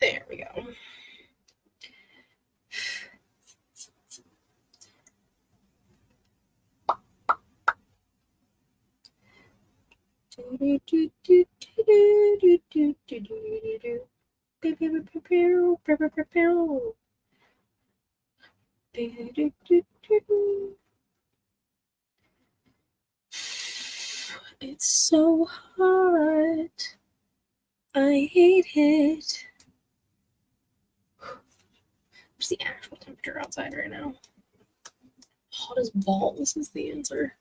There we go. It's so hot. I hate it. What's the actual temperature outside right now? Hot as balls is the answer.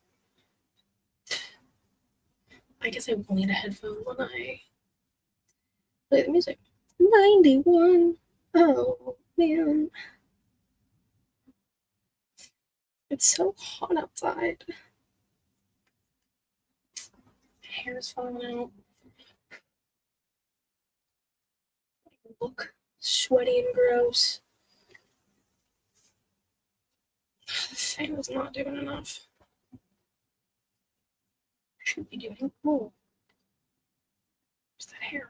I guess I will need a headphone when I play the music. 91. Oh, man. It's so hot outside. Hair's falling out. I look sweaty and gross. The fan is not doing enough. Should be doing more. Where's that hair?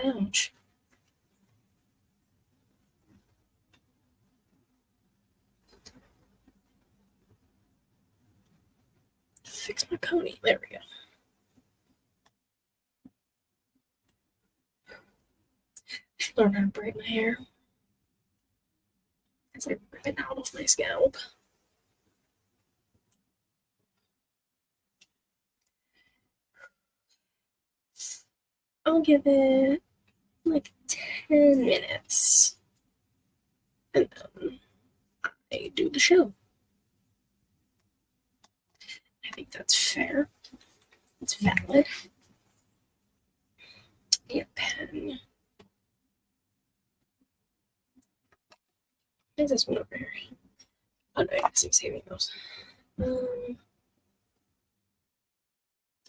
Ouch. Fix my pony. There we go. I should learn how to braid my hair. As I rip it out of my scalp. I'll give it like 10 minutes. And then I do the show. I think that's fair. It's valid. A pen. Where's this one over here? Oh no, I guess I'm saving those.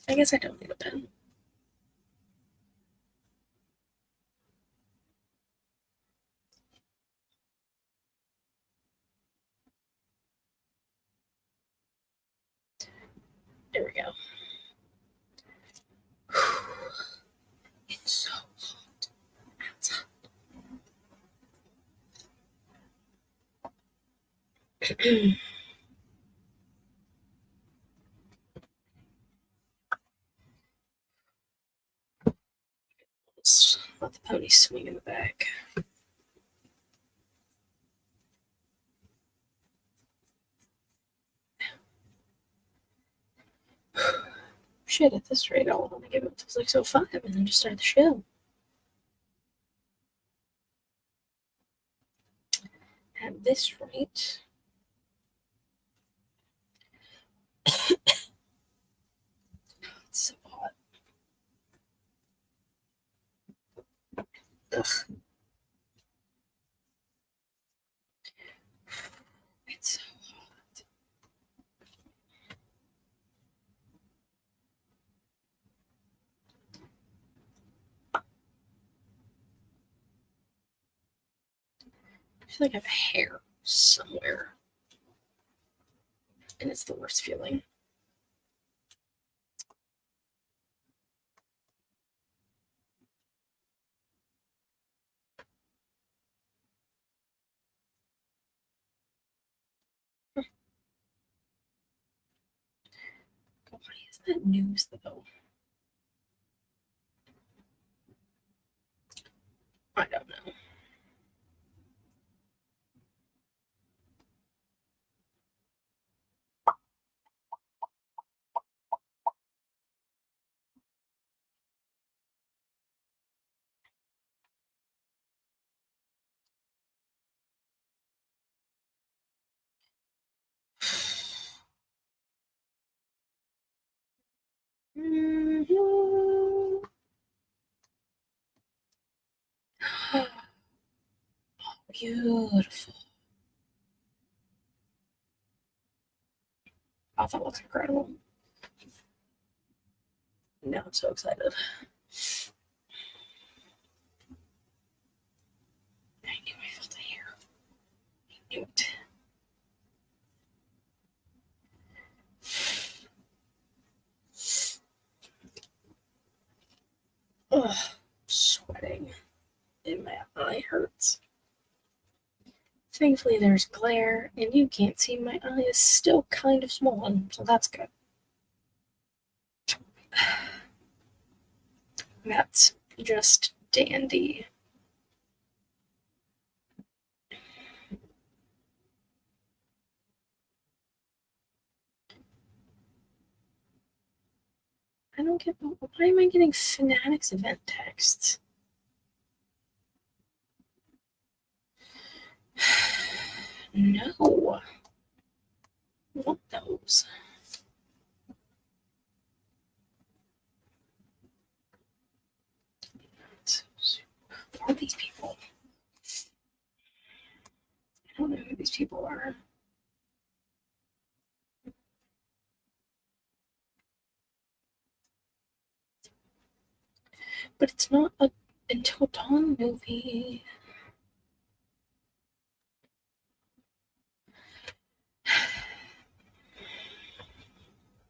I guess I don't need a pen. There we go. It's so hot outside. Let the pony swing in the back. Shit, at this rate, I'll only give it until 6:05 and then just start the show. At this rate, it's so hot. Ugh. It's so hot. I feel like I have hair somewhere. And it's the worst feeling. Why is that news though? I don't know. Oh, beautiful. Oh, that looks incredible. Now I'm so excited. I knew I felt the hair. I knew it. Ugh, sweating. And my eye hurts. Thankfully there's glare, and you can't see my eye is still kind of swollen, so that's good. That's just dandy. I don't get, why am I getting Fanatics event texts? No. I want those. Who are these people? I don't know who these people are. But it's not a Until Dawn movie.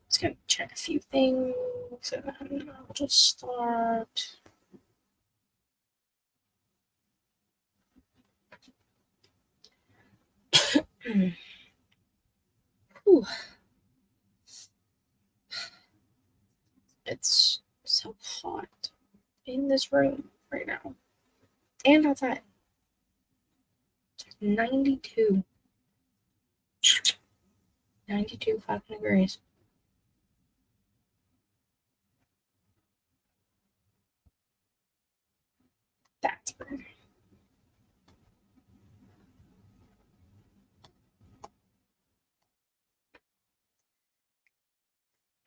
Just gonna check a few things and then I'll just start. Whew. It's so hot in this room right now and outside. It's 92 fucking degrees. That's weird.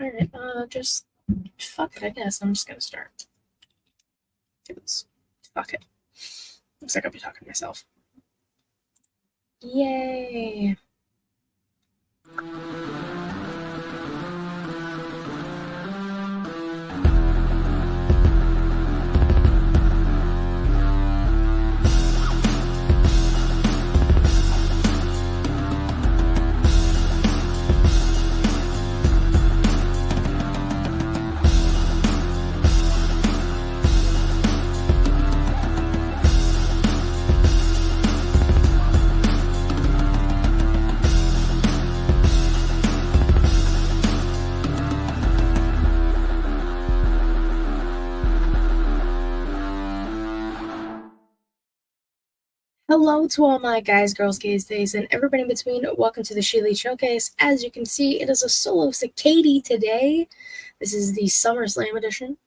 Alright, just fuck it, I guess. I'm just gonna start. Fuck it. Looks like I'll be talking to myself. Yay! Hello to all my guys, girls, gays, days, and everybody in between. Welcome to the SiKatie Showcase. As you can see, it is a solo SiKatie today. This is the SummerSlam edition.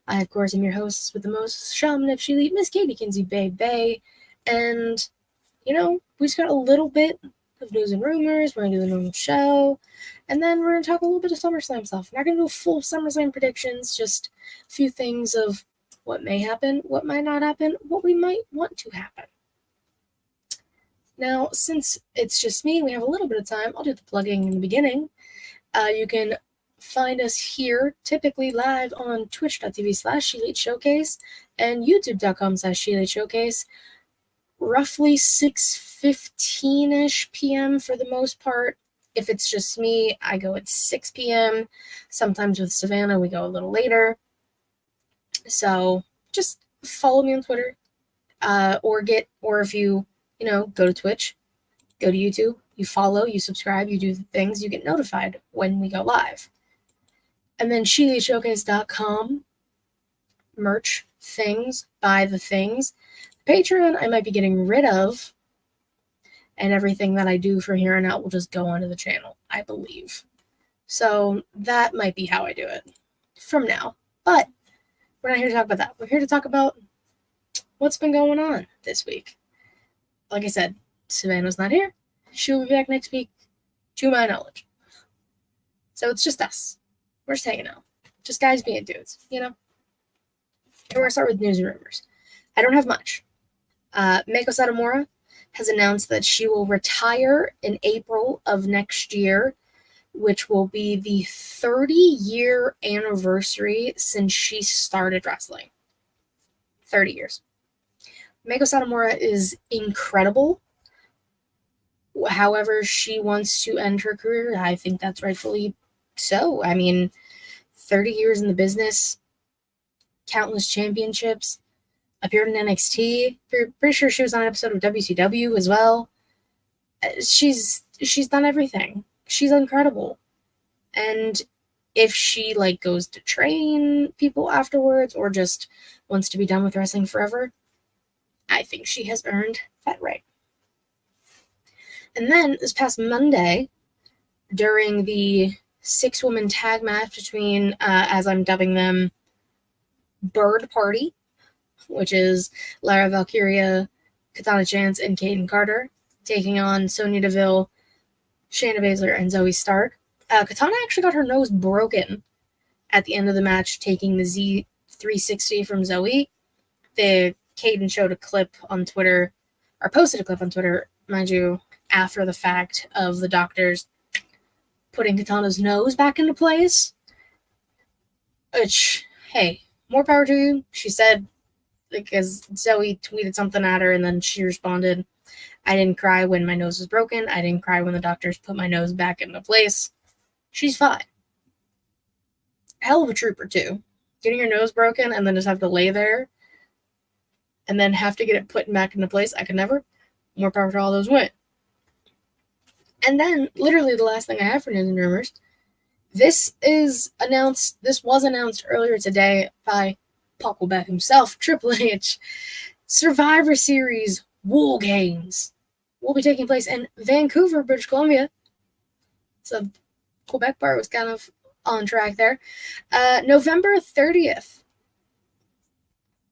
I, of course, am your host with the most, shaman of SiKatie, Miss Katie Kinsey Bay. And, you know, we just got a little bit of news and rumors. We're going to do the normal show. And then we're going to talk a little bit of SummerSlam stuff. We're not going to do full SummerSlam predictions, just a few things of what may happen, what might not happen, what we might want to happen. Now, since it's just me, we have a little bit of time, I'll do the plugging in the beginning. You can find us here, typically live on twitch.tv/SiKatie Showcase and youtube.com/SiKatie Showcase, roughly 6:15-ish p.m. for the most part. If it's just me, I go at 6 p.m. Sometimes with Savannah, we go a little later. So just follow me on Twitter, or if you go to Twitch, go to YouTube, you follow, you subscribe, you do the things, you get notified when we go live. And then SiKatieshowcase.com, merch, things, buy the things. Patreon, I might be getting rid of, and everything that I do from here on out will just go onto the channel, I believe. So that might be how I do it from now. But we're not here to talk about that. We're here to talk about what's been going on this week. Like I said, Savannah's not here. She'll be back next week, to my knowledge. So it's just us. We're just hanging out. Just guys being dudes, And we're going to start with news and rumors. I don't have much. Meiko Satomura has announced that she will retire in April of next year, which will be the 30-year anniversary since she started wrestling. 30 years. Meiko Satomura is incredible. However she wants to end her career, I think that's rightfully so. I mean, 30 years in the business, countless championships, appeared in NXT. Pretty sure she was on an episode of WCW as well. She's done everything. She's incredible. And if she goes to train people afterwards or just wants to be done with wrestling forever, I think she has earned that right. And then this past Monday, during the 6-woman tag match between, as I'm dubbing them, Bird Party, which is Lara Valkyria, Katana Chance, and Kaden Carter, taking on Sonya Deville, Shayna Baszler, and Zoe Stark. Katana actually got her nose broken at the end of the match, taking the Z360 from Zoe. Kaden showed a clip on Twitter, or posted a clip on Twitter, mind you, after the fact, of the doctors putting Katana's nose back into place. Which, hey, more power to you. She said, because Zoe tweeted something at her, and then she responded, "I didn't cry when my nose was broken. I didn't cry when the doctors put my nose back into place." She's fine. Hell of a trooper, too. Getting your nose broken and then just have to lay there and then have to get it put back into place. I could never. More power to all those women. And then, literally the last thing I have for news and rumors, this was announced earlier today by Puckleback himself, Triple H. Survivor Series War Games will be taking place in Vancouver, British Columbia. So, Quebec part was kind of on track there. November 30th.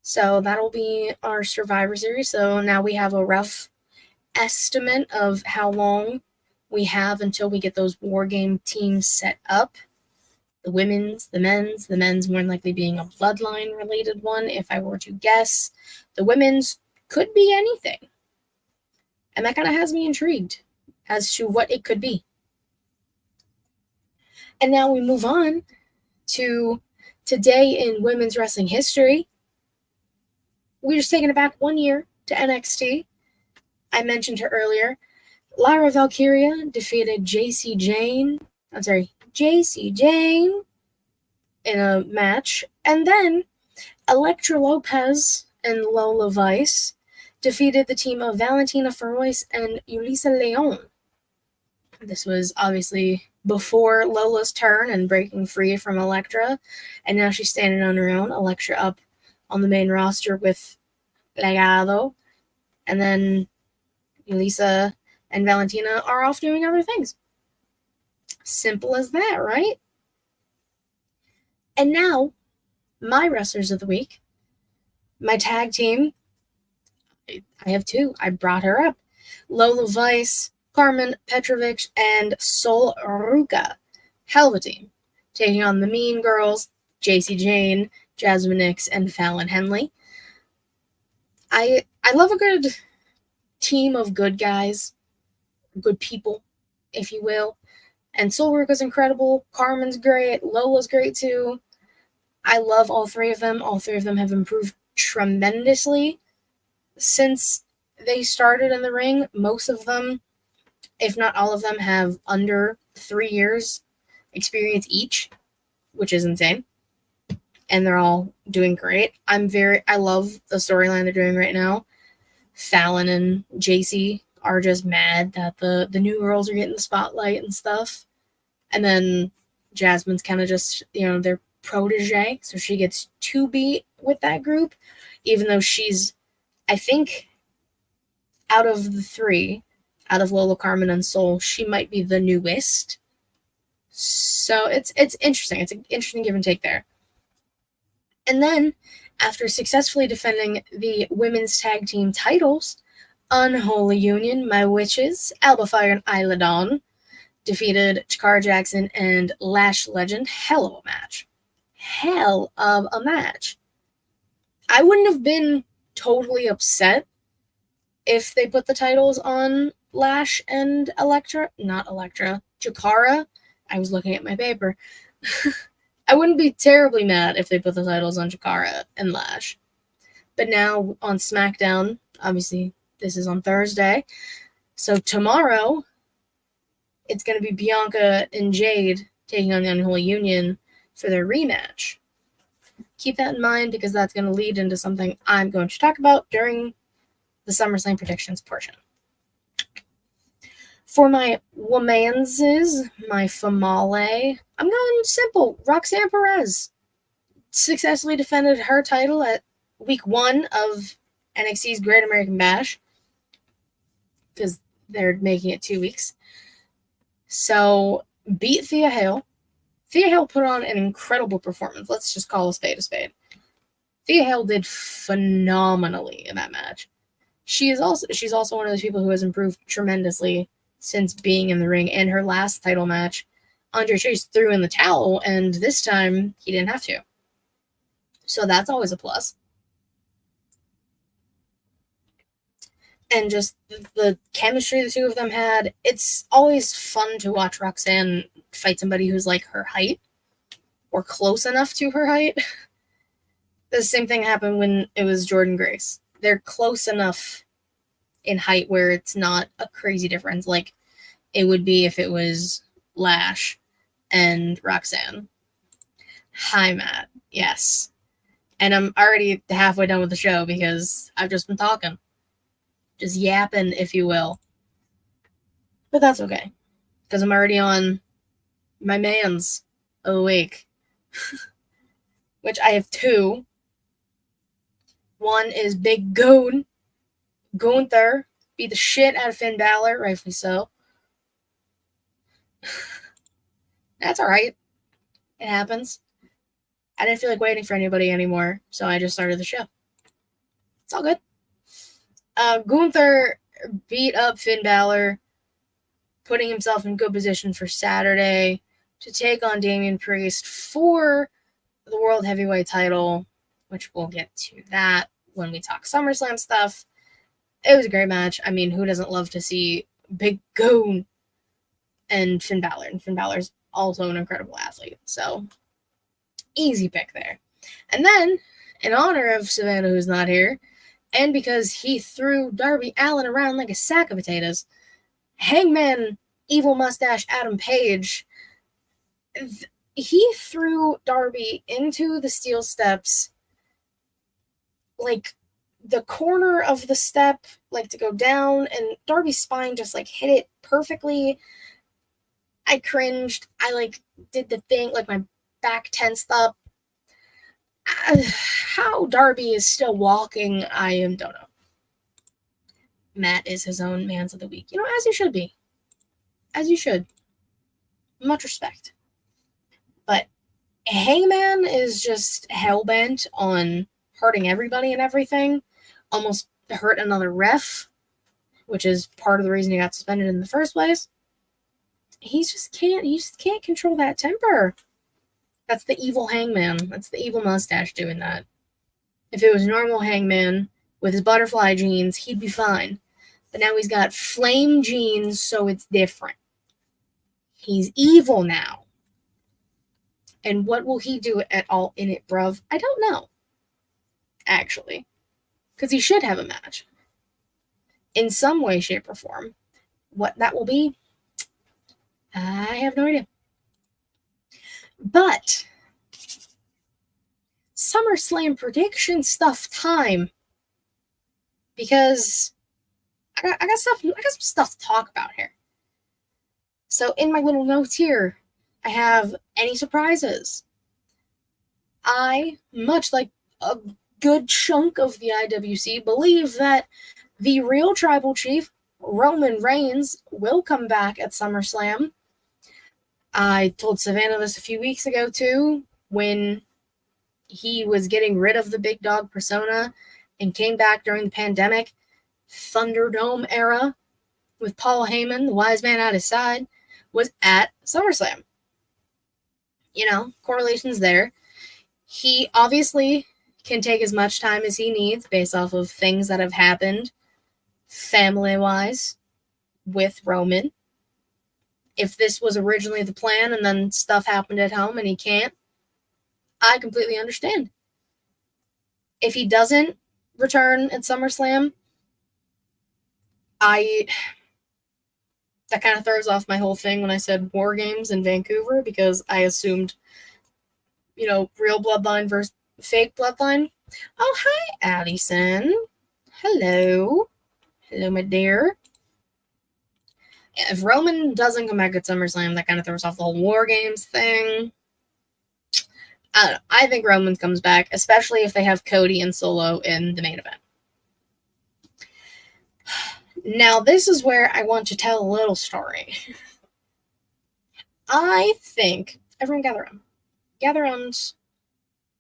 So, that'll be our Survivor Series. So, now we have a rough estimate of how long we have until we get those War Game teams set up. The women's, the men's more than likely being a bloodline related one, if I were to guess. The women's could be anything. And that kind of has me intrigued as to what it could be. And now we move on to today in women's wrestling history. We're just taking it back 1 year to NXT. I mentioned her earlier. Lara Valkyria defeated Jacy Jayne in a match. And then Elektra Lopez and Lola Vice defeated the team of Valentina Feroz and Yulisa Leon. This was obviously before Lola's turn and breaking free from Elektra. And now she's standing on her own. Elektra up on the main roster with Legado. And then Yulisa and Valentina are off doing other things. Simple as that, right? And now, my wrestlers of the week, my tag team, I have two. I brought her up. Lola Vice, Carmen Petrovic, and Sol Ruka. Hell of a team. Taking on the Mean Girls, Jacy Jayne, Jasmine Nix, and Fallon Henley. I love a good team of good guys, good people, if you will. And Sol Ruka's incredible. Carmen's great. Lola's great too. I love all three of them. All three of them have improved tremendously since they started in the ring. Most of them, if not all of them, have under 3 years experience each, which is insane. And they're all doing great. I love the storyline they're doing right now. Fallon and Jacy are just mad that the new girls are getting the spotlight and stuff. And then Jasmine's kind of just, their protege, so she gets to be with that group, even though she's, I think, out of the three, out of Lola, Carmen, and Sol, she might be the newest. So it's interesting. It's an interesting give and take there. And then, after successfully defending the women's tag team titles, Unholy Union, my witches, Alba Fire and Isla Dawn, defeated Chikara Jackson and Lash Legend. Hell of a match. Hell of a match. I wouldn't have been totally upset if they put the titles on Lash and Chikara, I was looking at my paper. I wouldn't be terribly mad if they put the titles on Chikara and Lash. But now on SmackDown, obviously this is on Thursday, so tomorrow it's going to be Bianca and Jade taking on the Unholy Union for their rematch. Keep that in mind because that's going to lead into something I'm going to talk about during the SummerSlam predictions portion. For my womanses, my famale, I'm going simple. Roxanne Perez successfully defended her title at week 1 of NXT's Great American Bash because they're making it 2 weeks. So, beat Thea Hale. Thea Hale put on an incredible performance. Let's just call a spade a spade. Thea Hale did phenomenally in that match. She's also one of those people who has improved tremendously since being in the ring. And her last title match, Andre Chase threw in the towel, and this time he didn't have to. So that's always a plus. And just the chemistry the two of them had, it's always fun to watch Roxanne fight somebody who's like her height or close enough to her height. The same thing happened when it was Jordynne Grace. They're close enough in height where it's not a crazy difference like it would be if it was Lash and Roxanne. Hi, Matt. Yes. And I'm already halfway done with the show because I've just been talking. Just yapping, if you will. But that's okay. Because I'm already on my man's of the week. Which I have 2. One is Big Goon. Gunther beat the shit out of Finn Balor, rightfully so. That's alright. It happens. I didn't feel like waiting for anybody anymore, so I just started the show. It's all good. Gunther beat up Finn Balor, putting himself in good position for Saturday to take on Damian Priest for the World Heavyweight title, which we'll get to that when we talk SummerSlam stuff. It was a great match. I mean, who doesn't love to see Big Goon and Finn Balor? And Finn Balor's also an incredible athlete, so easy pick there. And then, in honor of Savannah, who's not here, and because he threw Darby Allin around like a sack of potatoes, Hangman Evil Mustache Adam Page, he threw Darby into the steel steps, like the corner of the step, like to go down, and Darby's spine just like hit it perfectly. I cringed. I like did the thing, like my back tensed up. How Darby is still walking, I don't know. Matt is his own man's of the week. You know, as you should be. As you should. Much respect. But Hangman is just hell-bent on hurting everybody and everything. Almost hurt another ref, which is part of the reason he got suspended in the first place. He just can't control that temper. That's the evil Hangman. That's the evil mustache doing that. If it was normal Hangman with his butterfly jeans, he'd be fine. But now he's got flame jeans, so it's different. He's evil now. And what will he do at all in it, bruv? I don't know. Actually. Because he should have a match. In some way, shape, or form. What that will be, I have no idea. But SummerSlam prediction stuff time. Because I got some stuff to talk about here. So in my little notes here, I have any surprises. I, much like a good chunk of the IWC, believe that the real tribal chief, Roman Reigns, will come back at SummerSlam. I told Savannah this a few weeks ago, too, when he was getting rid of the big dog persona and came back during the pandemic Thunderdome era with Paul Heyman, the wise man at his side, was at SummerSlam. You know, correlations there. He obviously can take as much time as he needs based off of things that have happened family-wise with Roman. If this was originally the plan and then stuff happened at home and he can't, I completely understand. If he doesn't return at SummerSlam, that kind of throws off my whole thing when I said War Games in Vancouver, because I assumed, real bloodline versus fake bloodline. Oh, hi, Allison. Hello. Hello, my dear. Yeah, if Roman doesn't come back at SummerSlam, that kind of throws off the whole War Games thing. I don't know. I think Roman comes back, especially if they have Cody and Solo in the main event. Now, this is where I want to tell a little story. I think, everyone gather around. Gather around,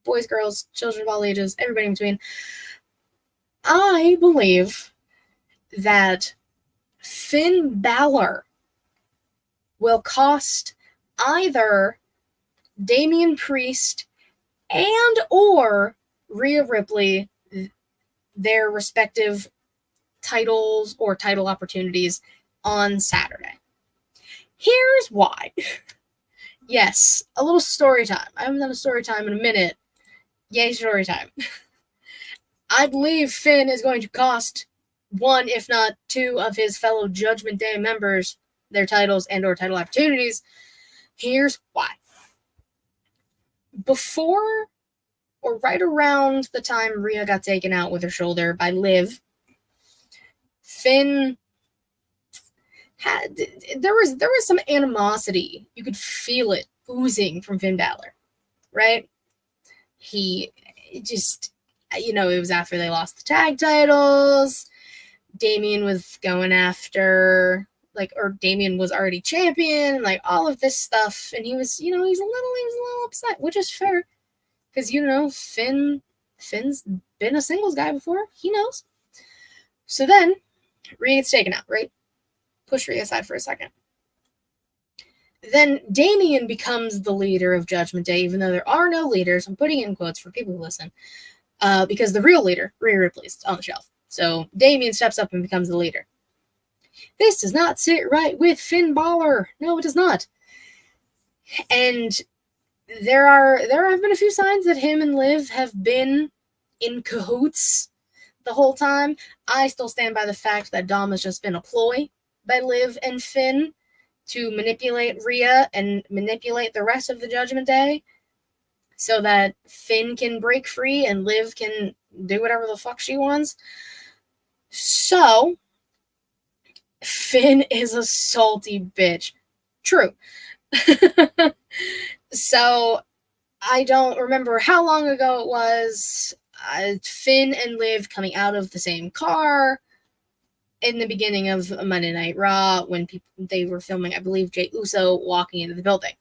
boys, girls, children of all ages, everybody in between. I believe that Finn Balor will cost either Damian Priest and or Rhea Ripley their respective titles or title opportunities on Saturday. Here's why. Yes, a little story time. I haven't done a story time in a minute. Yay, story time. I believe Finn is going to cost one, if not two, of his fellow Judgment Day members their titles and or title opportunities. Here's why. Before or right around the time Rhea got taken out with her shoulder by Liv, Finn had there was some animosity. You could feel it oozing from Finn Balor, right? He just, it was after they lost the tag titles. Damian was going after, or Damian was already champion, all of this stuff, and he was a little upset, which is fair, because Finn's been a singles guy before, he knows. So then Rhea gets taken out, right? Push Rhea aside for a second. Then Damian becomes the leader of Judgment Day, even though there are no leaders. I'm putting it in quotes for people who listen, because the real leader, Rhea Ripley, is on the shelf. So Damian steps up and becomes the leader. This does not sit right with Finn Balor. No, it does not. And there have been a few signs that him and Liv have been in cahoots the whole time. I still stand by the fact that Dom has just been a ploy by Liv and Finn to manipulate Rhea and manipulate the rest of the Judgment Day so that Finn can break free and Liv can do whatever the fuck she wants. So, Finn is a salty bitch. True. So, I don't remember how long ago it was. Finn and Liv coming out of the same car in the beginning of Monday Night Raw when they were filming, I believe, Jey Uso walking into the building.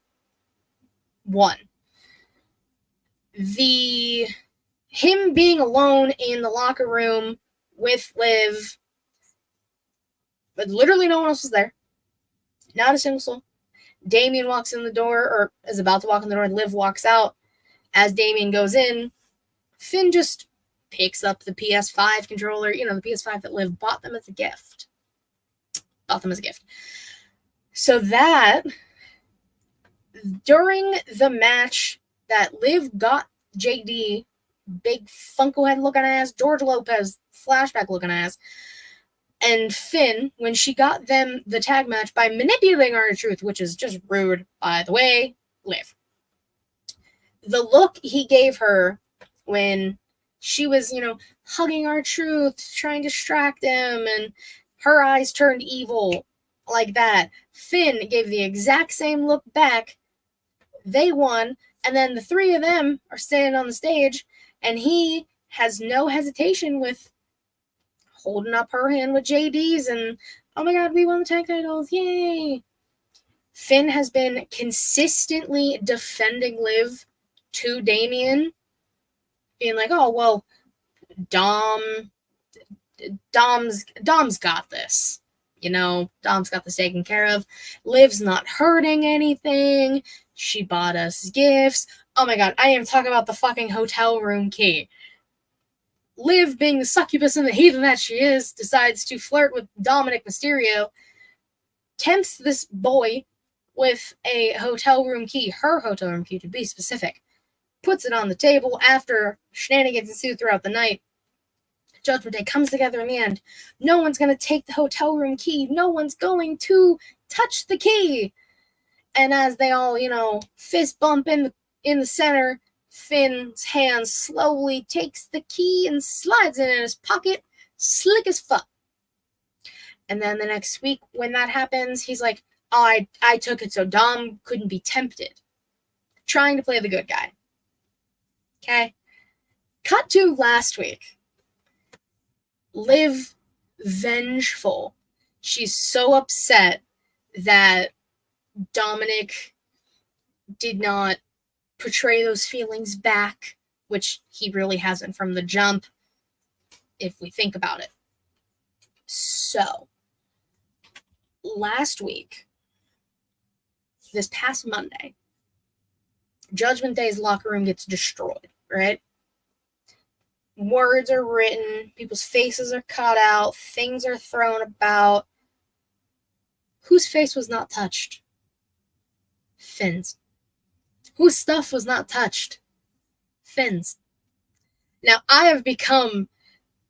One. Him being alone in the locker room with Liv, but literally no one else was there. Not a single soul. Damian walks in the door, or is about to walk in the door, and Liv walks out. As Damian goes in, Finn just picks up the PS5 controller, the PS5 that Liv bought them as a gift. So that, during the match that Liv got JD, big Funko head looking ass, George Lopez flashback looking ass, and Finn, when she got them the tag match by manipulating R-Truth, which is just rude, by the way, Liv. The look he gave her when she was, hugging R-Truth, trying to distract him, and her eyes turned evil like that. Finn gave the exact same look back. They won, and then the three of them are standing on the stage, and he has no hesitation with holding up her hand with JD's, and, oh my god, we won the tag titles, yay! Finn has been consistently defending Liv to Damian, being like, oh, well, Dom's got this. Dom's got this taken care of. Liv's not hurting anything. She bought us gifts. Oh my god, I didn't even talk about the fucking hotel room key. Liv, being the succubus and the heathen that she is, decides to flirt with Dominic Mysterio, tempts this boy with a hotel room key, her hotel room key to be specific, puts it on the table after shenanigans ensue throughout the night. Judgment Day comes together in the end. No one's going to take the hotel room key. No one's going to touch the key. And as they all, fist bump in the center, Finn's hand slowly takes the key and slides it in his pocket, slick as fuck. And then the next week when that happens, he's like, oh, I took it so Dom couldn't be tempted. Trying to play the good guy. Okay? Cut to last week. Liv, vengeful. She's so upset that Dominic did not portray those feelings back, which he really hasn't from the jump, if we think about it. So, last week, this past Monday, Judgment Day's locker room gets destroyed, right? Words are written, people's faces are cut out, things are thrown about. Whose face was not touched? Finn's. Whose stuff was not touched? Finn's. Now, I have become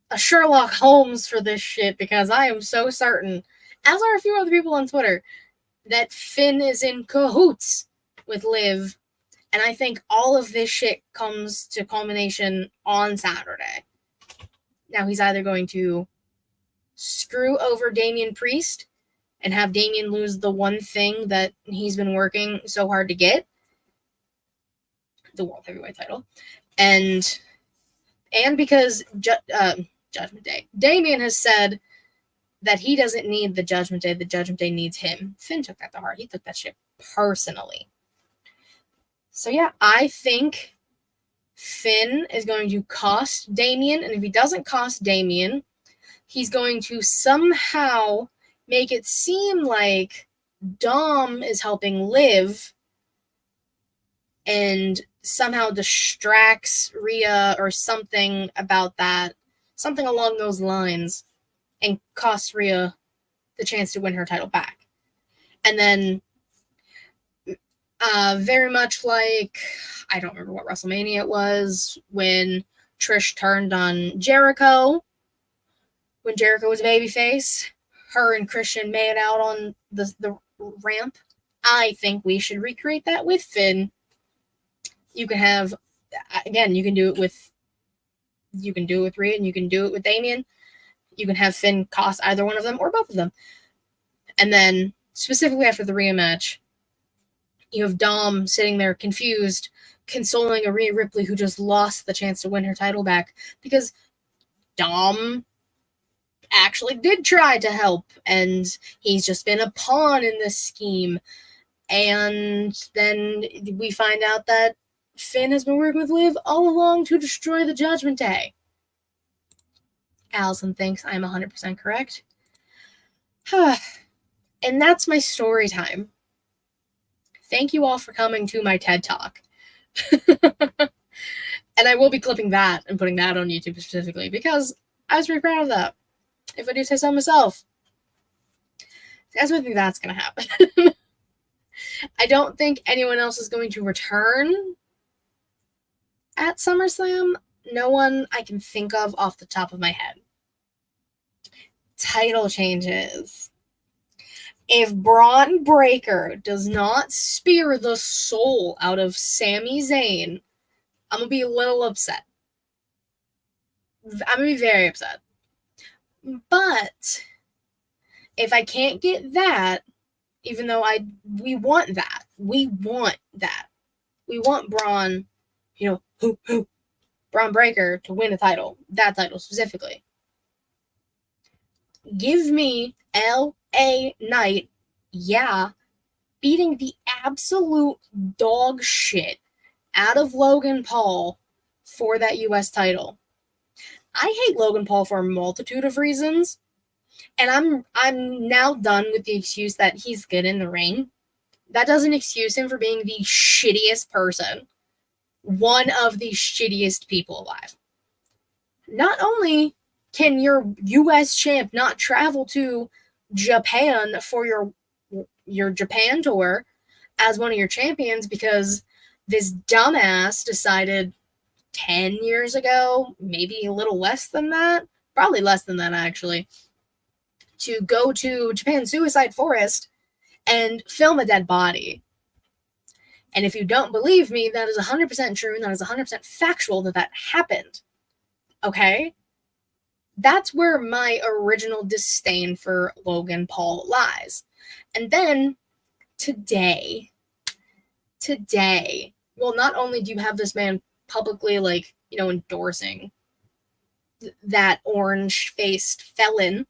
a Sherlock Holmes for this shit because I am so certain, as are a few other people on Twitter, that Finn is in cahoots with Liv. And I think all of this shit comes to culmination on Saturday. Now, he's either going to screw over Damian Priest and have Damian lose the one thing that he's been working so hard to get, the World Heavyweight title, and because Judgment Day, Damian has said that he doesn't need the Judgment Day needs him. Finn took that to heart. He took that shit personally. So yeah, I think Finn is going to cost Damian, and if he doesn't cost Damian, he's going to somehow make it seem like Dom is helping Liv and somehow distracts Rhea or something about that, something along those lines, and costs Rhea the chance to win her title back. And then very much like, I don't remember what WrestleMania it was, when Trish turned on Jericho, when Jericho was a babyface, her and Christian made out on the ramp. I think we should recreate that with Finn. You can have, again, you can do it with Rhea, and you can do it with Damian. You can have Finn cost either one of them or both of them. And then, specifically after the Rhea match, you have Dom sitting there confused, consoling a Rhea Ripley who just lost the chance to win her title back, because Dom actually did try to help, and he's just been a pawn in this scheme. And then we find out that Finn has been working with Liv all along to destroy the Judgment Day. Allison thinks I'm 100% correct. And that's my story time. Thank you all for coming to my TED Talk. And I will be clipping that and putting that on YouTube specifically, because I was very proud of that. If I do say so myself. I don't think that's going to happen. I don't think anyone else is going to return at SummerSlam. No one I can think of off the top of my head. Title changes. If Braun Breaker does not spear the soul out of Sami Zayn, I'm going to be a little upset. I'm going to be very upset. But if I can't get that, even though we want that. We want that. We want Braun, Braun Breaker to win a title. That title specifically. Give me L.A. Knight, beating the absolute dog shit out of Logan Paul for that U.S. title. I hate Logan Paul for a multitude of reasons, and I'm now done with the excuse that he's good in the ring. That doesn't excuse him for being the shittiest person. One of the shittiest people alive. Not only can your U.S. champ not travel to Japan for your Japan tour, as one of your champions because this dumbass decided 10 years ago, maybe a little less than that, probably less than that actually, to go to Japan's Suicide Forest and film a dead body. And if you don't believe me, that is 100% true and that is 100% factual that happened. Okay? That's where my original disdain for Logan Paul lies. And then today, well, not only do you have this man publicly, like, you know, endorsing that orange-faced felon,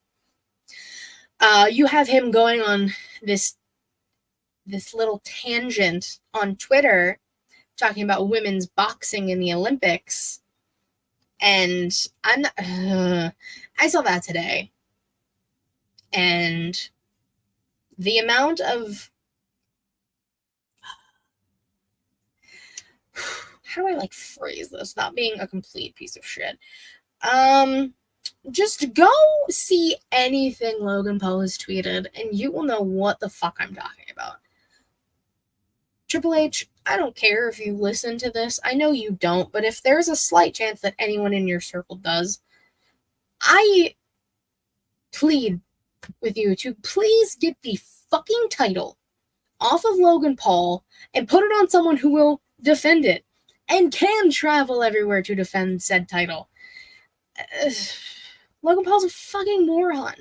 you have him going on this little tangent on Twitter talking about women's boxing in the Olympics. And I saw that today. And the amount of, how do I like phrase this without being a complete piece of shit? Just go see anything Logan Paul has tweeted and you will know what the fuck I'm talking about. Triple H, I don't care if you listen to this. I know you don't, but if there's a slight chance that anyone in your circle does, I plead with you to please get the fucking title off of Logan Paul and put it on someone who will defend it and can travel everywhere to defend said title. Logan Paul's a fucking moron.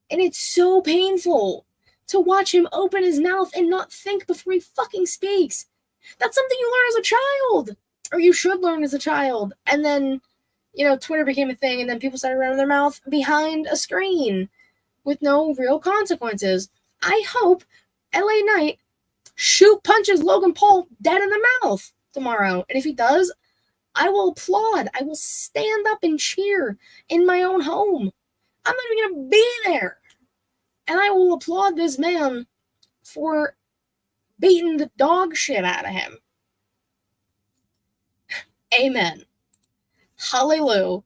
And it's so painful to watch him open his mouth and not think before he fucking speaks. That's something you learn as a child. Or you should learn as a child. And then, you know, Twitter became a thing and then people started running their mouth behind a screen with no real consequences. I hope LA Knight punches Logan Paul dead in the mouth tomorrow. And if he does, I will applaud. I will stand up and cheer in my own home. I'm not even going to be there. And I will applaud this man for beating the dog shit out of him. Amen. Hallelujah.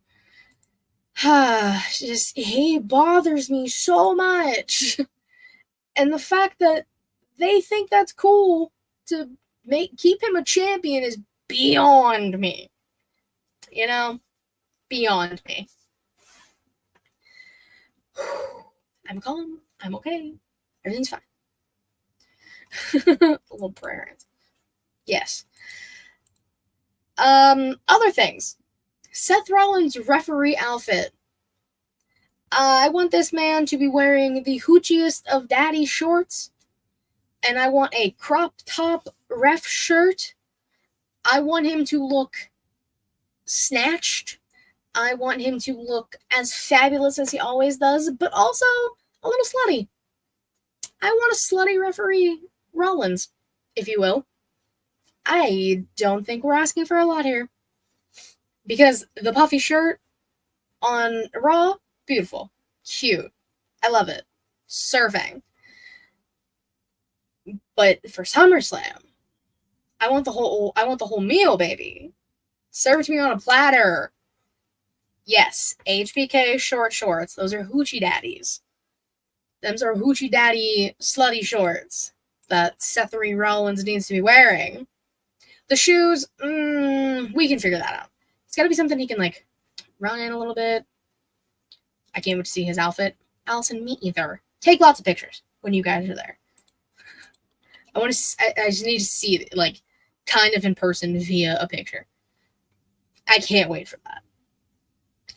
He bothers me so much. And the fact that they think that's cool to keep him a champion is beyond me. You know? Beyond me. I'm calm. I'm okay. Everything's fine. A little prayer. Yes. Other things. Seth Rollins' referee outfit. I want this man to be wearing the hoochiest of daddy shorts. And I want a crop top ref shirt. I want him to look snatched. I want him to look as fabulous as he always does, but also a little slutty. I want a slutty referee Rollins, if you will. I don't think we're asking for a lot here. Because the puffy shirt on Raw, beautiful. Cute. I love it. Serving. But for SummerSlam, I want the whole meal, baby. Serve it to me on a platter. Yes, HBK short shorts. Those are hoochie daddies. Them's are hoochie daddy slutty shorts that Seth Rollins needs to be wearing. The shoes, we can figure that out. It's got to be something he can, like, run in a little bit. I can't wait to see his outfit. Allison, me either. Take lots of pictures when you guys are there. I just need to see it, like, kind of in person via a picture. I can't wait for that.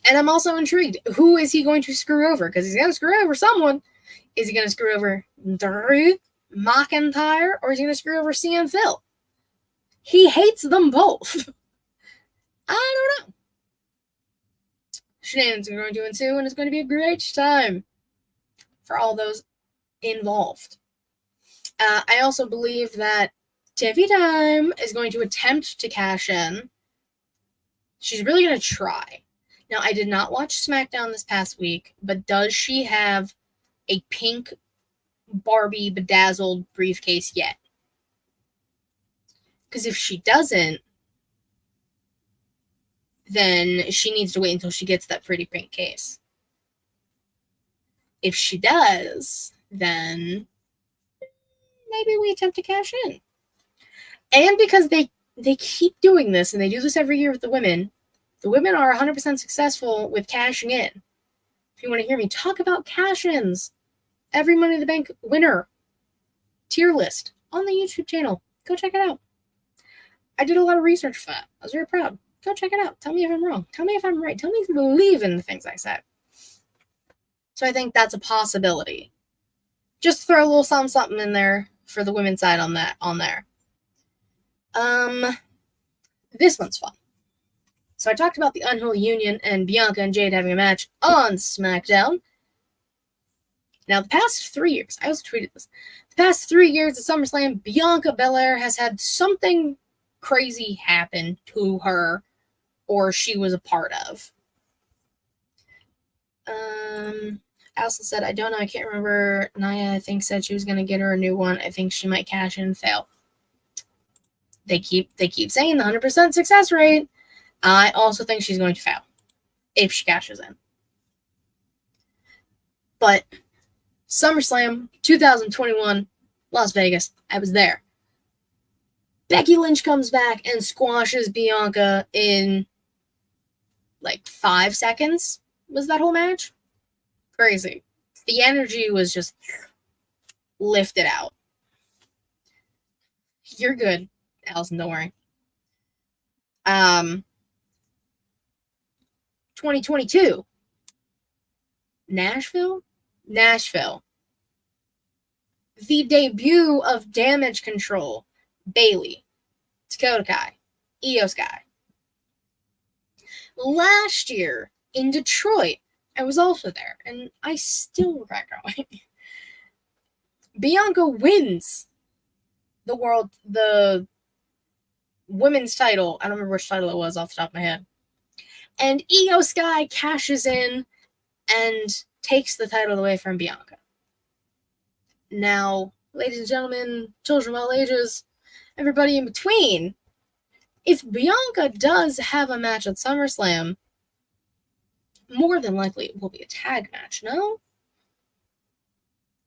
And I'm also intrigued. Who is he going to screw over? Because he's going to screw over someone. Is he going to screw over Drew McIntyre? Or is he going to screw over CM Phil? He hates them both. I don't know. Shenanigans are going to ensue, and it's going to be a great time for all those involved. I also believe that Tiffy Time is going to attempt to cash in. She's really going to try. Now, I did not watch SmackDown this past week, but does she have a pink Barbie bedazzled briefcase yet? Because if she doesn't, then she needs to wait until she gets that pretty pink case. If she does, then maybe we attempt to cash in. And because they keep doing this, and they do this every year with the women are 100% successful with cashing in. If you want to hear me talk about cash-ins, every Money in the Bank winner tier list on the YouTube channel. Go check it out. I did a lot of research for that. I was very proud. Go check it out. Tell me if I'm wrong. Tell me if I'm right. Tell me if you believe in the things I said. So I think that's a possibility. Just throw a little something in there for the women's side on there. This one's fun. So I talked about the Unholy Union and Bianca and Jade having a match on SmackDown. Now, the past 3 years, I also tweeted this. The past 3 years at SummerSlam, Bianca Belair has had something crazy happen to her, or she was a part of. Allison said, I don't know, I can't remember. Nia, I think, said she was going to get her a new one. I think she might cash in and fail. They keep saying the 100% success rate. I also think she's going to fail if she cashes in. But SummerSlam 2021, Las Vegas, I was there. Becky Lynch comes back and squashes Bianca in like 5 seconds. Was that whole match? Crazy. The energy was just lifted out. You're good, Allison, don't worry. 2022. Nashville. The debut of Damage Control. Bayley, Dakota Kai, Io Sky. Last year in Detroit, I was also there, and I still regret going. Bianca wins the women's title. I don't remember which title it was off the top of my head. And Io Sky cashes in and takes the title away from Bianca. Now, ladies and gentlemen, children of all ages, everybody in between, if Bianca does have a match at SummerSlam, more than likely it will be a tag match, no?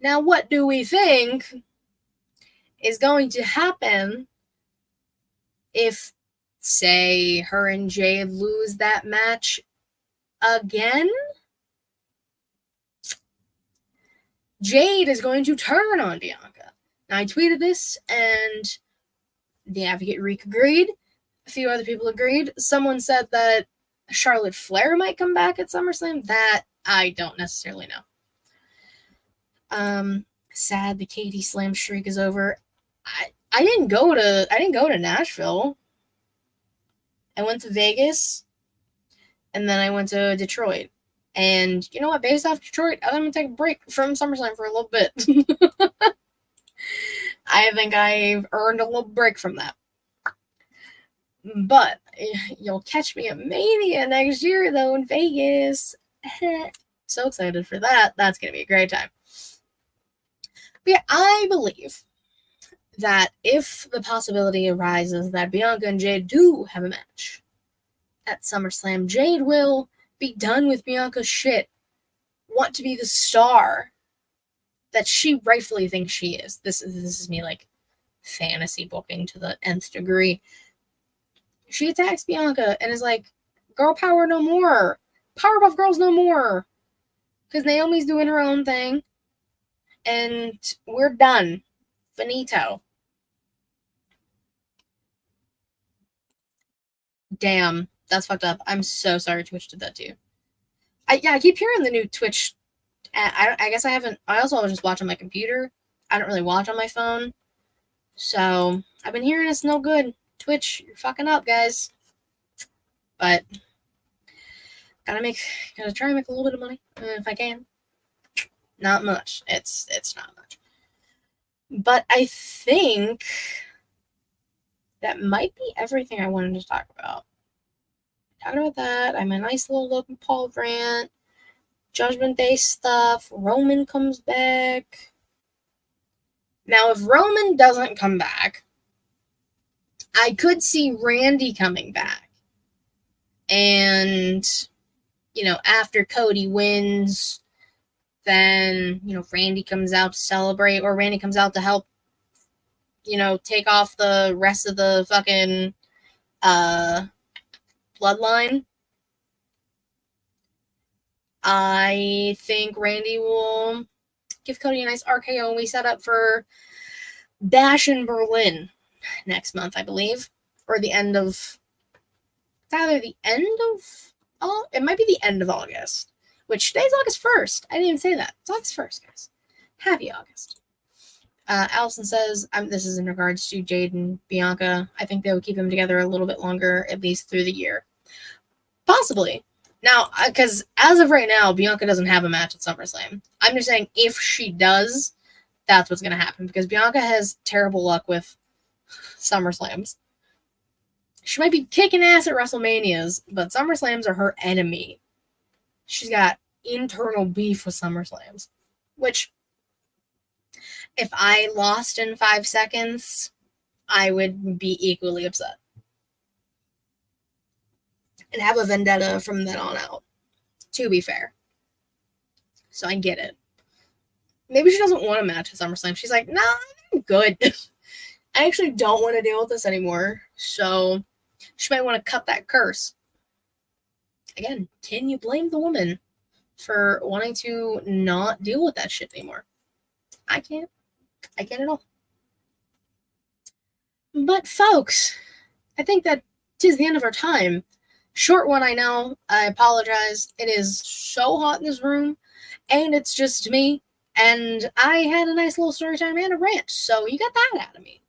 Now, what do we think is going to happen if, say, her and Jade lose that match again? Jade is going to turn on Bianca. Now, I tweeted this, and the Advocate Reek agreed. A few other people agreed. Someone said that Charlotte Flair might come back at SummerSlam. That I don't necessarily know. Sad the Katie Slam streak is over. I didn't go to Nashville. I went to Vegas, and then I went to Detroit. And you know what? Based off Detroit, I'm going to take a break from SummerSlam for a little bit. I think I've earned a little break from that. But you'll catch me at Mania next year, though, in Vegas. So excited for that. That's going to be a great time. But yeah, I believe that if the possibility arises that Bianca and Jade do have a match at SummerSlam, Jade will be done with Bianca's shit, want to be the star that she rightfully thinks she is. This is me like fantasy booking to the nth degree. She attacks Bianca and is like, girl power no more. Powerpuff Girls no more. Because Naomi's doing her own thing. And we're done. Finito. Damn. That's fucked up. I'm so sorry Twitch did that to you. I keep hearing the new Twitch. I guess I haven't. I also just watch on my computer. I don't really watch on my phone. So I've been hearing it's no good. Twitch, you're fucking up, guys. But gotta try and make a little bit of money if I can. Not much. It's not much. But I think that might be everything I wanted to talk about. Talking about that, I'm a nice little Logan Paul rant. Judgment Day stuff. Roman comes back. Now, if Roman doesn't come back, I could see Randy coming back. And, after Cody wins, then, Randy comes out to celebrate, or Randy comes out to help take off the rest of the fucking bloodline. I think Randy will give Cody a nice RKO, and we set up for Bash in Berlin next month, I believe, or the end of. It's either the end of. Oh, it might be the end of August, which today's August 1st. I didn't even say that. It's August 1st, guys. Happy August. Allison says, this is in regards to Jade and Bianca. I think they would keep them together a little bit longer, at least through the year. Possibly. Now, because as of right now, Bianca doesn't have a match at SummerSlam. I'm just saying, if she does, that's what's going to happen. Because Bianca has terrible luck with SummerSlams. She might be kicking ass at WrestleManias, but SummerSlams are her enemy. She's got internal beef with SummerSlams. Which, if I lost in 5 seconds, I would be equally upset. And have a vendetta from then on out, to be fair. So I get it. Maybe she doesn't want a match at SummerSlam. She's like, nah, I'm good. I actually don't want to deal with this anymore. So she might want to cut that curse. Again, can you blame the woman for wanting to not deal with that shit anymore? I can't. I can't at all. But folks, I think that 'tis the end of our time. Short one, I know. I apologize. It is so hot in this room, and it's just me. And I had a nice little story time and a rant, so you got that out of me.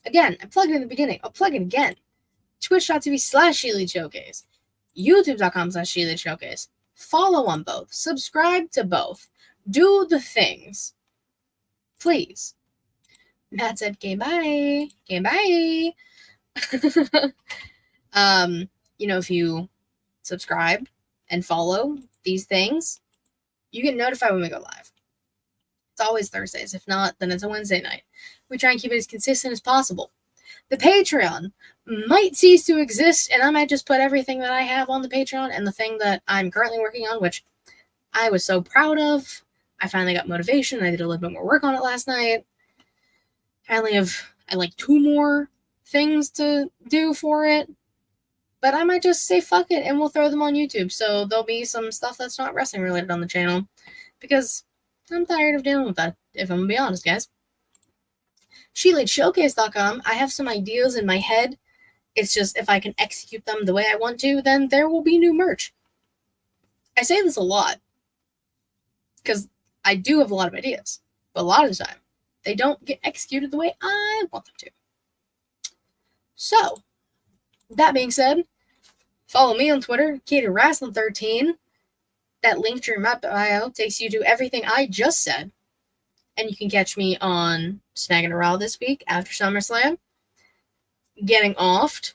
Again, I plugged it in the beginning. I'll plug it again. Twitch.tv/SiKatie Showcase. YouTube.com/SiKatie Showcase. Follow on both. Subscribe to both. Do the things. Please. Matt said, "Okay, bye. Okay, bye." If you subscribe and follow these things, you get notified when we go live. It's always Thursdays. If not, then it's a Wednesday night. We try and keep it as consistent as possible. The Patreon might cease to exist, and I might just put everything that I have on the Patreon, and the thing that I'm currently working on, which I was so proud of. I finally got motivation. I did a little bit more work on it last night. I only have 2 more things to do for it. But I might just say fuck it, and we'll throw them on YouTube. So there'll be some stuff that's not wrestling related on the channel. Because I'm tired of dealing with that, if I'm going to be honest, guys. SiKatieShowcase.com. I have some ideas in my head. It's just if I can execute them the way I want to, then there will be new merch. I say this a lot. Because I do have a lot of ideas. But a lot of the time, they don't get executed the way I want them to. So, that being said, follow me on Twitter, KatieWrestling13. That link to my bio takes you to everything I just said. And you can catch me on Snagging a Raw this week after SummerSlam. Getting offed.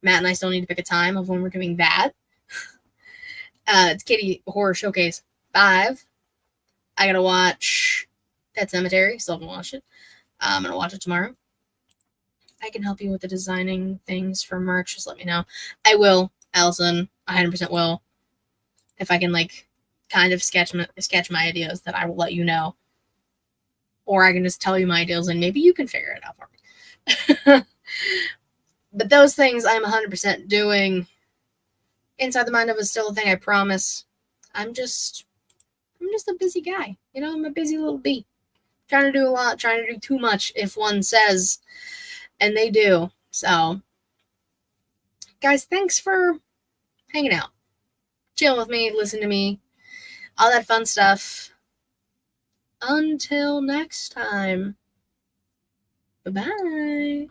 Matt and I still need to pick a time of when we're doing that. It's Katie Horror Showcase 5. I gotta watch Pet Sematary. Still haven't watched it. I'm gonna watch it tomorrow. I can help you with the designing things for merch. Just let me know. I will, Allison. 100% will. If I can, kind of sketch my ideas, that I will let you know. Or I can just tell you my ideas, and maybe you can figure it out for me. But those things I'm 100% doing. Inside the Mind of is still a thing, I promise. I'm just a busy guy. I'm a busy little bee. Trying to do a lot, trying to do too much, if one says. And they do. So, guys, thanks for hanging out. Chilling with me, listen to me. All that fun stuff. Until next time. Bye-bye.